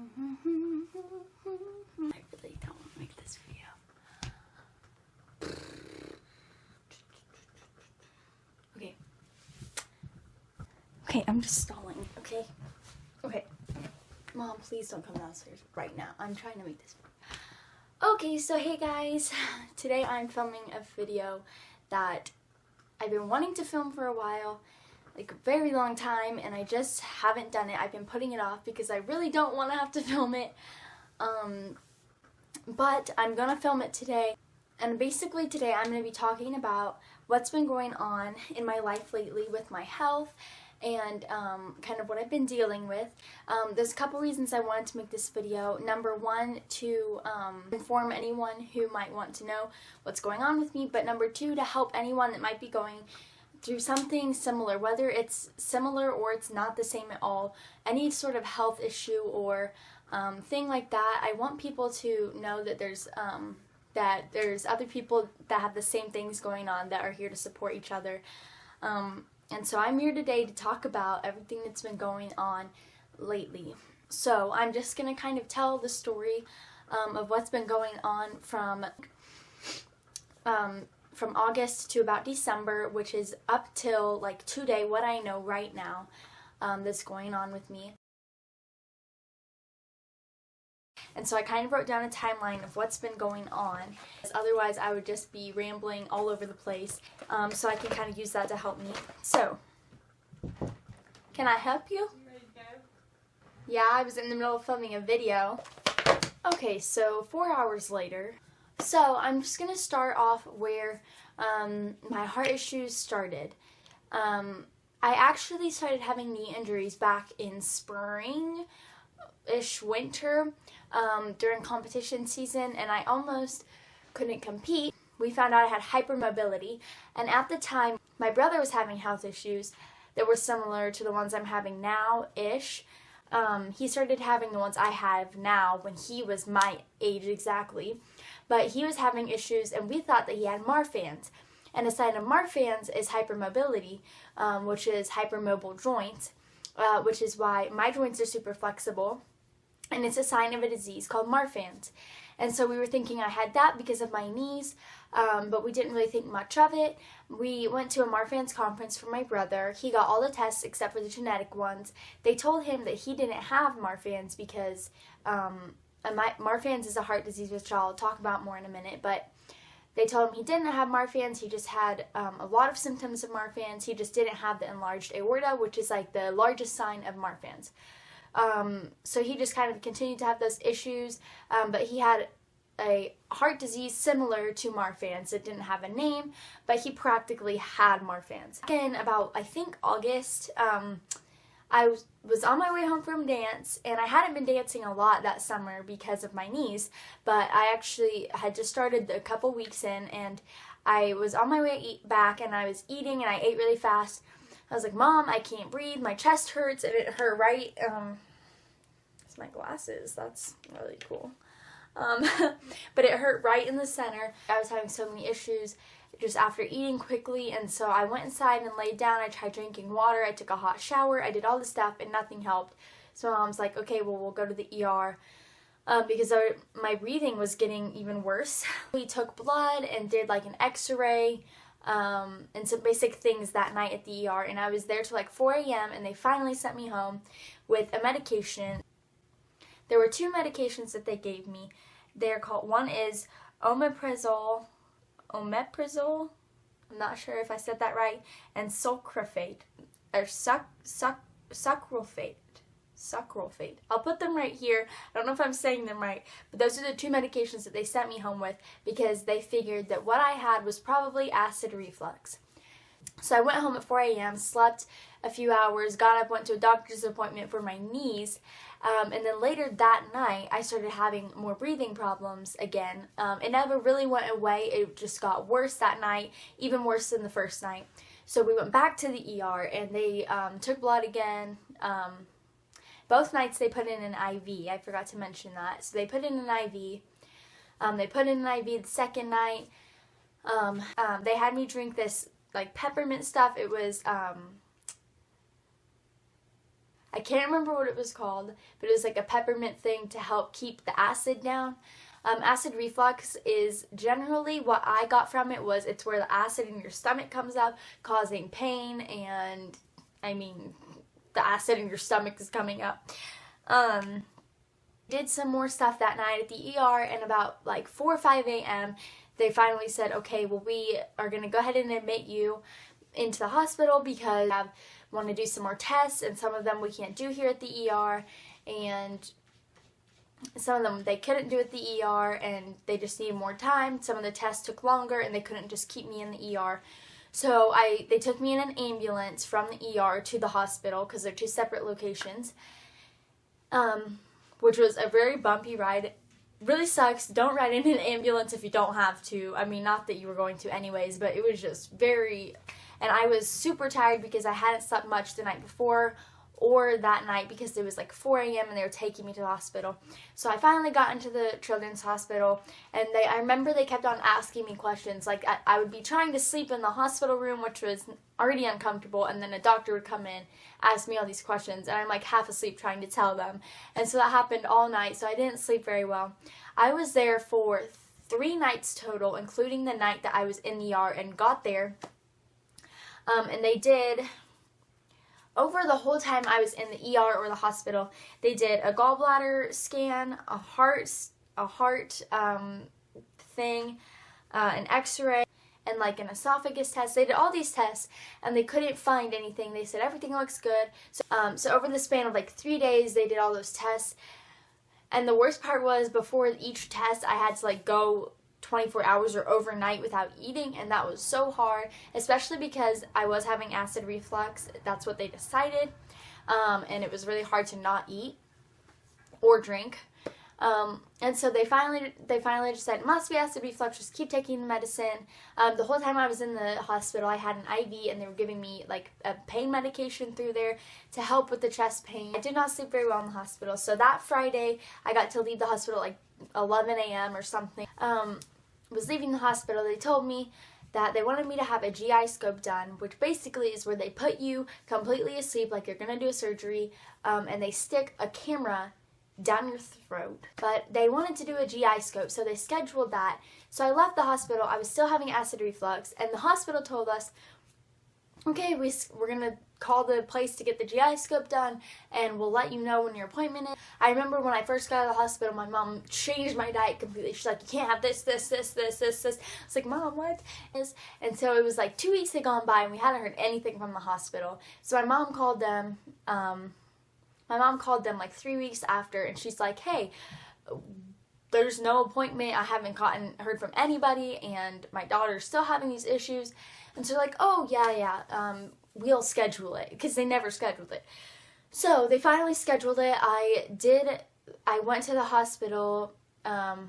I really don't want to make this video. Okay, I'm just stalling, okay? Okay. Mom, please don't come downstairs right now. I'm trying to make this video. Okay, so hey guys. Today I'm filming a video that I've been wanting to film for a while, like a very long time, and I just haven't done it. I've been putting it off because I really don't want to have to film it. But I'm gonna film it today. And basically today I'm going to be talking about what's been going on in my life lately with my health and kind of what I've been dealing with. There's a couple reasons I wanted to make this video. Number one, to inform anyone who might want to know what's going on with me, but number two, to help anyone that might be going through something similar, whether it's similar or it's not the same at all, any sort of health issue or thing like that. I want people to know that there's other people that have the same things going on that are here to support each other. And so I'm here today to talk about everything that's been going on lately. So I'm just going to kind of tell the story of what's been going on from August to about December, which is up till like today, what I know right now that's going on with me. And so I kind of wrote down a timeline of what's been going on. Otherwise, I would just be rambling all over the place. So I can kind of use that to help me. So, can I help you? Yeah, I was in the middle of filming a video. Okay, so 4 hours later. So I'm just going to start off where my heart issues started. I actually started having knee injuries back in spring-ish, winter, during competition season, and I almost couldn't compete. We found out I had hypermobility, and at the time my brother was having health issues that were similar to the ones I'm having now-ish. He started having the ones I have now when he was my age exactly, but he was having issues and we thought that he had Marfans. And a sign of Marfans is hypermobility, which is hypermobile joints, which is why my joints are super flexible. And it's a sign of a disease called Marfans. And so we were thinking I had that because of my knees, but we didn't really think much of it. We went to a Marfans conference for my brother. He got all the tests except for the genetic ones. They told him that he didn't have Marfans because Marfans is a heart disease, which I'll talk about more in a minute, but they told him he didn't have Marfans. He just had a lot of symptoms of Marfans. He just didn't have the enlarged aorta, which is like the largest sign of Marfans. So he just kind of continued to have those issues, but he had a heart disease similar to Marfans. It didn't have a name, but he practically had Marfans. In about, I think, August, I was on my way home from dance, and I hadn't been dancing a lot that summer because of my knees, but I actually had just started a couple weeks in, and I was on my way back, and I was eating, and I ate really fast. I was like, Mom, I can't breathe, my chest hurts, and it hurt right, it's my glasses, that's really cool, but it hurt right in the center. I was having so many issues just after eating quickly, and so I went inside and laid down. I tried drinking water, I took a hot shower, I did all this stuff, and nothing helped. So my mom's like, okay, well, we'll go to the ER, because my breathing was getting even worse. We took blood and did like an x-ray, and some basic things that night at the ER, and I was there till like 4 a.m. and they finally sent me home with a medication. There were two medications that they gave me. They're called, one is omeprazole, I'm not sure if I said that right, and Sucralfate, or Sucralfate. I'll put them right here. I don't know if I'm saying them right, but those are the two medications that they sent me home with because they figured that what I had was probably acid reflux. So I went home at 4 a.m., slept a few hours, got up, went to a doctor's appointment for my knees, and then later that night I started having more breathing problems again. It never really went away, it just got worse that night, even worse than the first night. So we went back to the ER and they took blood again. Both nights they put in an IV. I forgot to mention that. So they put in an IV. They put in an IV the second night. They had me drink this like peppermint stuff. It was, I I can't remember what it was called, but it was like a peppermint thing to help keep the acid down. Acid reflux is generally, what I got from it was, it's where the acid in your stomach comes up, causing pain, and I mean, the acid in your stomach is coming up. Did some more stuff that night at the ER, and about like 4 or 5 a.m. they finally said, okay, well, we are going to go ahead and admit you into the hospital because we want to do some more tests, and some of them we can't do here at the ER, and some of them they couldn't do at the ER, and they just needed more time. Some of the tests took longer, and they couldn't just keep me in the ER. So they took me in an ambulance from the ER to the hospital, because they're two separate locations, which was a very bumpy ride. Really sucks. Don't ride in an ambulance if you don't have to. I mean, not that you were going to anyways, but it was just very... And I was super tired because I hadn't slept much the night before or that night, because it was like 4 a.m. and they were taking me to the hospital. So I finally got into the children's hospital, and I remember they kept on asking me questions. Like, I would be trying to sleep in the hospital room, which was already uncomfortable, and then a doctor would come in, ask me all these questions, and I'm like half asleep trying to tell them. And so that happened all night, so I didn't sleep very well. I was there for 3 nights total, including the night that I was in the ER and got there. And they did, over the whole time I was in the ER or the hospital, they did a gallbladder scan, a heart thing, an x-ray, and like an esophagus test. They did all these tests, and they couldn't find anything. They said everything looks good. So over the span of like 3 days, they did all those tests. And the worst part was, before each test, I had to like go 24 hours or overnight without eating, and that was so hard, especially because I was having acid reflux. That's what they decided, and it was really hard to not eat or drink. And so they finally just said, it must be acid reflux, just keep taking the medicine. The whole time I was in the hospital, I had an IV, and they were giving me like a pain medication through there to help with the chest pain. I did not sleep very well in the hospital, so that Friday I got to leave the hospital like 11 a.m. or something. Was leaving the hospital, they told me that they wanted me to have a GI scope done, which basically is where they put you completely asleep like you're going to do a surgery, and they stick a camera down your throat. But they wanted to do a GI scope, so they scheduled that. So I left the hospital. I was still having acid reflux, and the hospital told us, okay, we're going to call the place to get the GI scope done, and we'll let you know when your appointment is. I remember when I first got out of the hospital, my mom changed my diet completely. She's like, you can't have this. I was like, Mom, what? And so it was like 2 weeks had gone by, and we hadn't heard anything from the hospital. So my mom called them like 3 weeks after, and she's like, hey, there's no appointment. I haven't heard from anybody, and my daughter's still having these issues. And so like, oh, yeah, we'll schedule it, because they never scheduled it. So they finally scheduled it. I went to the hospital. The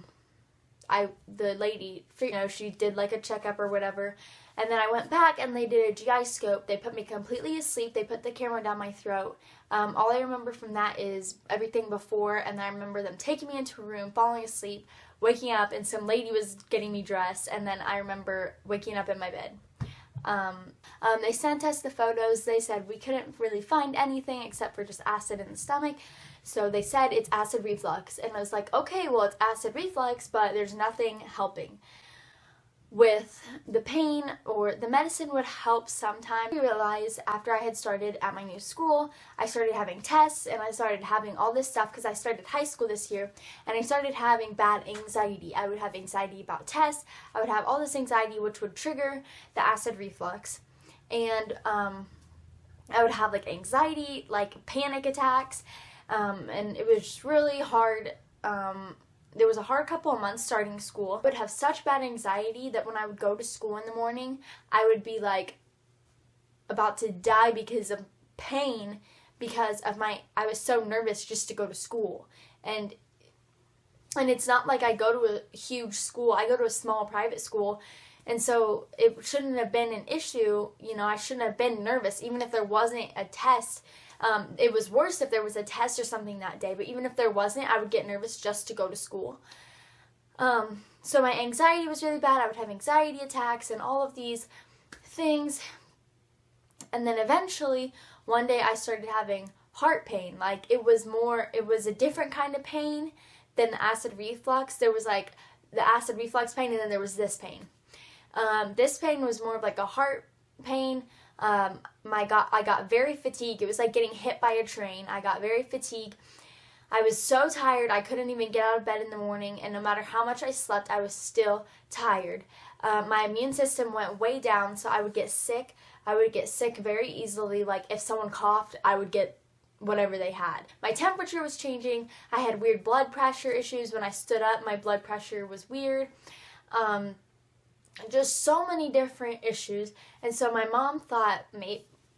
lady, she did like a checkup or whatever. And then I went back, and they did a GI scope. They put me completely asleep. They put the camera down my throat. All I remember from that is everything before, and then I remember them taking me into a room, falling asleep, waking up, and some lady was getting me dressed, and then I remember waking up in my bed. They sent us the photos. They said we couldn't really find anything except for just acid in the stomach. So they said it's acid reflux. And I was like, okay, well, it's acid reflux, but there's nothing helping with the pain, or the medicine would help sometimes. I realized after I had started at my new school, I started having tests, and I started having all this stuff because I started high school this year, and I started having bad anxiety. I would have anxiety about tests. I would have all this anxiety, which would trigger the acid reflux. And I would have like anxiety, like panic attacks, and it was just really hard. There was a hard couple of months starting school. I would have such bad anxiety that when I would go to school in the morning, I would be like about to die because of pain, because of I was so nervous just to go to school. And it's not like I go to a huge school. I go to a small private school. And so it shouldn't have been an issue. I shouldn't have been nervous, even if there wasn't a test. It was worse if there was a test or something that day, but even if there wasn't, I would get nervous just to go to school. So my anxiety was really bad. I would have anxiety attacks and all of these things. And then eventually, one day I started having heart pain. Like it was a different kind of pain than the acid reflux. There was like the acid reflux pain, and then there was this pain. This pain was more of like a heart pain. I got very fatigued. It was like getting hit by a train. I got very fatigued. I was so tired, I couldn't even get out of bed in the morning, and no matter how much I slept, I was still tired. My immune system went way down, so I would get sick. I would get sick very easily. Like if someone coughed, I would get whatever they had. My temperature was changing. I had weird blood pressure issues. When I stood up, my blood pressure was weird. Just so many different issues. And so my mom thought,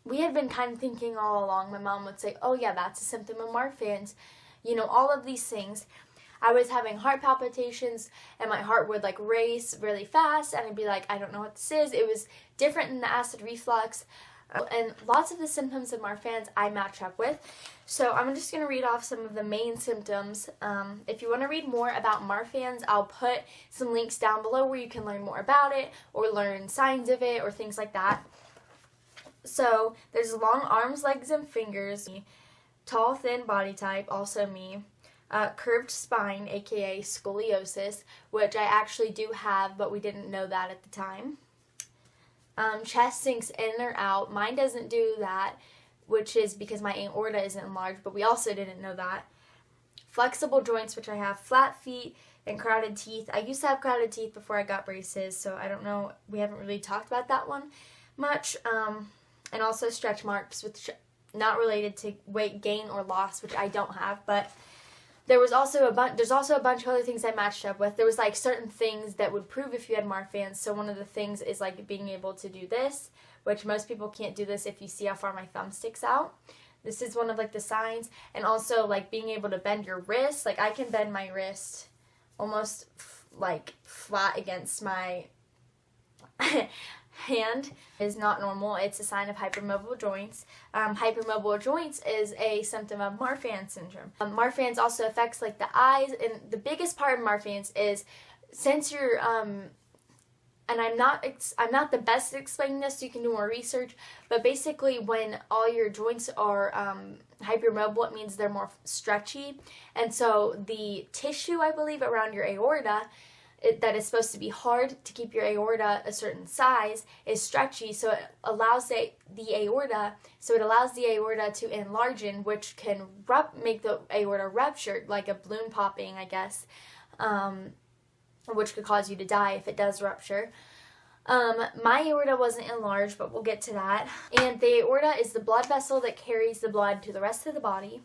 we had been kind of thinking all along, my mom would say, oh yeah, that's a symptom of Marfans. You know, all of these things. I was having heart palpitations, and my heart would like race really fast, and I'd be like, I don't know what this is. It was different than the acid reflux. And lots of the symptoms of Marfans I match up with. So I'm just going to read off some of the main symptoms. If you want to read more about Marfans, I'll put some links down below where you can learn more about it or learn signs of it or things like that. So there's long arms, legs, and fingers. Tall, thin body type, also me. Curved spine, aka scoliosis, which I actually do have, but we didn't know that at the time. Chest sinks in or out. Mine doesn't do that, which is because my aorta isn't enlarged, but we also didn't know that. Flexible joints, which I have. Flat feet and crowded teeth. I used to have crowded teeth before I got braces, so I don't know. We haven't really talked about that one much. And also stretch marks, which not related to weight gain or loss, which I don't have, but there's also a bunch of other things I matched up with. There was like certain things that would prove if you had Marfans. So one of the things is like being able to do this, which most people can't do this if you see how far my thumb sticks out. This is one of like the signs. And also like being able to bend your wrist. Like I can bend my wrist almost like flat against my hand is not normal. It's a sign of hypermobile joints. Hypermobile joints is a symptom of Marfan syndrome. Marfans also affects like the eyes, and the biggest part of Marfans is since you're and I'm not the best at explaining this, so you can do more research, but basically when all your joints are hypermobile, it means they're more stretchy, and so the tissue, I believe, around your aorta that is supposed to be hard to keep your aorta a certain size is stretchy, so it allows the aorta to enlarge, which can make the aorta rupture, like a balloon popping, I guess, which could cause you to die if it does rupture. My aorta wasn't enlarged, but we'll get to that. And the aorta is the blood vessel that carries the blood to the rest of the body.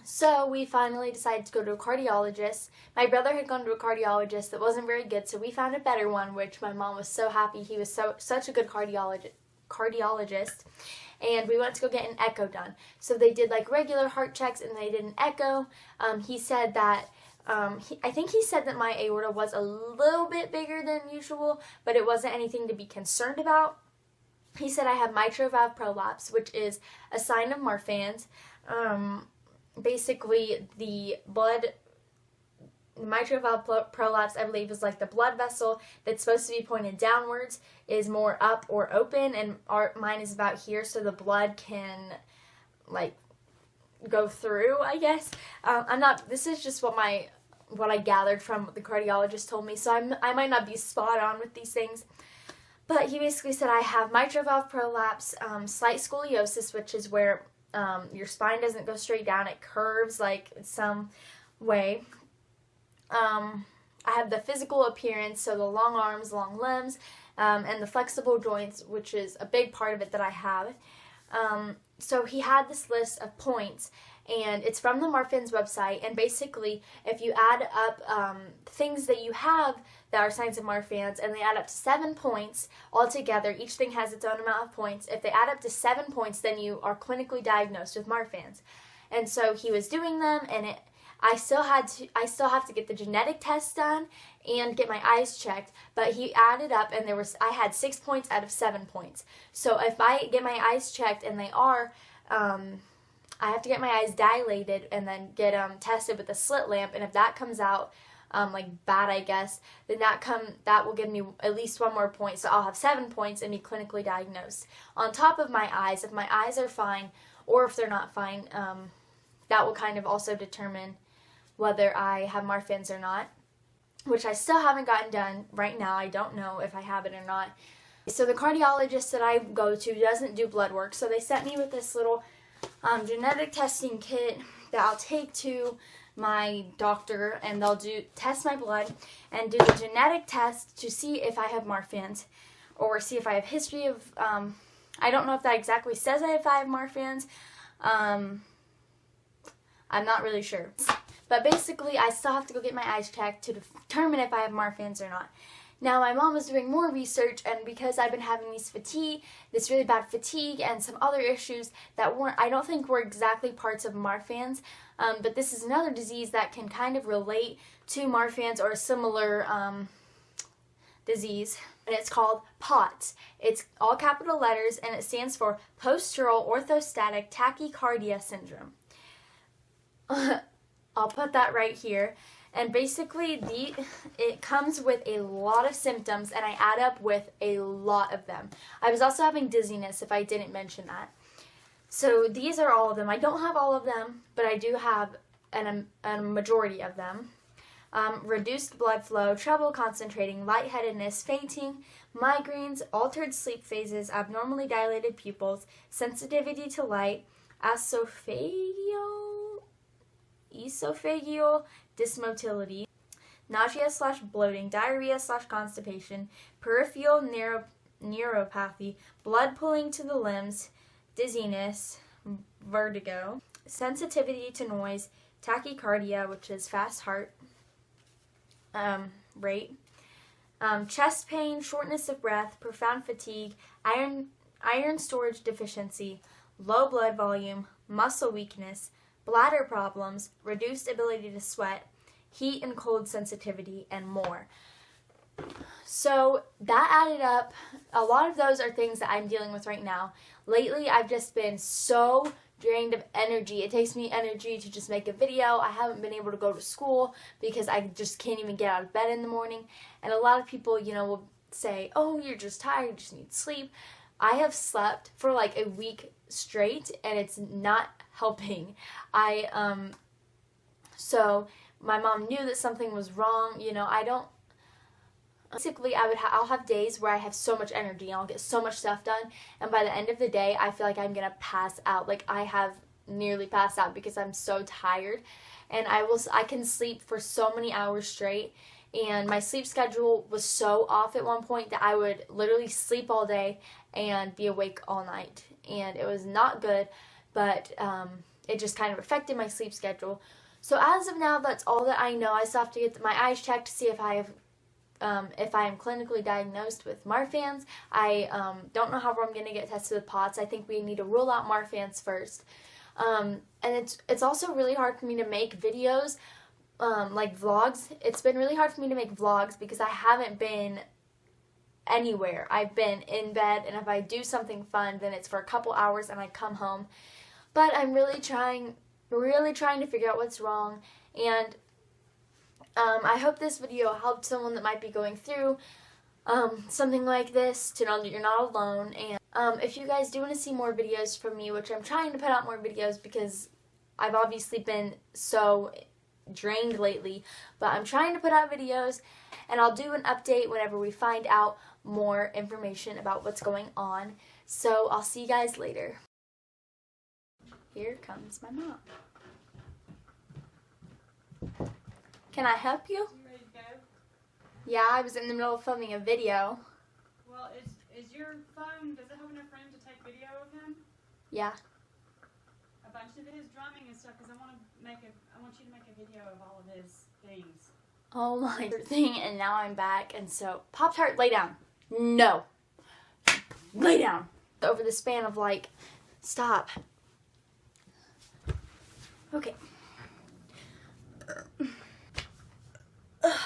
So we finally decided to go to a cardiologist. My brother had gone to a cardiologist that wasn't very good, so we found a better one, which my mom was so happy. He was such a good cardiologist. And we went to go get an echo done. So they did like regular heart checks, and they did an echo. He said that I think he said that my aorta was a little bit bigger than usual, but it wasn't anything to be concerned about. He said I have mitral valve prolapse, which is a sign of Marfans. Basically, the mitral valve prolapse, I believe, is like the blood vessel that's supposed to be pointed downwards is more up or open, and mine is about here, so the blood can like go through, I guess. This is just what I gathered from what the cardiologist told me, so I might not be spot on with these things. But he basically said I have mitral valve prolapse, slight scoliosis, which is where your spine doesn't go straight down, it curves like some way. I have the physical appearance, so the long arms, long limbs, and the flexible joints, which is a big part of it that I have. So he had this list of points, and it's from the Marfans website, and basically if you add up things that you have that are signs of Marfans, and they add up to 7 points altogether, each thing has its own amount of points. If they add up to 7 points, then you are clinically diagnosed with Marfans. And so he was doing them, and I still have to get the genetic test done and get my eyes checked, but he added up, and I had 6 points out of 7 points. So if I get my eyes checked and they are, I have to get my eyes dilated and then get tested with a slit lamp, and if that comes out like bad, I guess, then that will give me at least 1 more point. So I'll have 7 points and be clinically diagnosed. On top of my eyes, if my eyes are fine or if they're not fine, that will kind of also determine whether I have Marfans or not, which I still haven't gotten done right now. I don't know if I have it or not. So the cardiologist that I go to doesn't do blood work, so they sent me with this little genetic testing kit that I'll take to my doctor, and they'll test my blood and do the genetic test to see if I have Marfans, or see if I have history of, I don't know if that exactly says if I have Marfans. I'm not really sure. But basically, I still have to go get my eyes checked to determine if I have Marfans or not. Now, my mom was doing more research, and because I've been having this really bad fatigue, and some other issues that I don't think were exactly parts of Marfans, but this is another disease that can kind of relate to Marfans or a similar disease, and it's called POTS. It's all capital letters, and it stands for Postural Orthostatic Tachycardia Syndrome. I'll put that right here. And basically, it comes with a lot of symptoms, and I add up with a lot of them. I was also having dizziness, if I didn't mention that. So these are all of them. I don't have all of them, but I do have a majority of them. Reduced blood flow, trouble concentrating, lightheadedness, fainting, migraines, altered sleep phases, abnormally dilated pupils, sensitivity to light, esophageal dysmotility, nausea/bloating, diarrhea/constipation, peripheral neuropathy, blood pooling to the limbs, dizziness, vertigo, sensitivity to noise, tachycardia, which is fast heart rate, chest pain, shortness of breath, profound fatigue, iron storage deficiency, low blood volume, muscle weakness, bladder problems, reduced ability to sweat, heat and cold sensitivity, and more. So that added up. A lot of those are things that I'm dealing with right now. Lately, I've just been so drained of energy. It takes me energy to just make a video. I haven't been able to go to school because I just can't even get out of bed in the morning. And a lot of people, will say, oh, you're just tired, you just need sleep. I have slept for like a week straight, and it's not helping. So my mom knew that something was wrong. Basically, I'll have days where I have so much energy and I'll get so much stuff done, and by the end of the day, I feel like I'm gonna pass out. Like, I have nearly passed out because I'm so tired, and I can sleep for so many hours straight. And my sleep schedule was so off at one point that I would literally sleep all day and be awake all night, and it was not good. But it just kind of affected my sleep schedule. So as of now, that's all that I know. I still have to get my eyes checked to see if I am clinically diagnosed with Marfans. I don't know how I'm going to get tested with POTS. I think we need to rule out Marfans first. And it's also really hard for me to make videos, like vlogs. It's been really hard for me to make vlogs because I haven't been anywhere. I've been in bed, and if I do something fun, then it's for a couple hours and I come home. But I'm really trying to figure out what's wrong, and I hope this video helped someone that might be going through something like this, to know that you're not alone. And if you guys do want to see more videos from me, which I'm trying to put out more videos because I've obviously been so drained lately, but I'm trying to put out videos, and I'll do an update whenever we find out more information about what's going on. So I'll see you guys later. Here comes my mom. Can I help you? You ready to go? Yeah, I was in the middle of filming a video. Well, is your phone, does it have enough room to take video of him? Yeah. A bunch of his drumming and stuff, because I want you to make a video of all of his things. Oh my thing, and now I'm back, and so, Pop-Tart, lay down. No. Lay down. Over the span of stop. Okay. Ugh.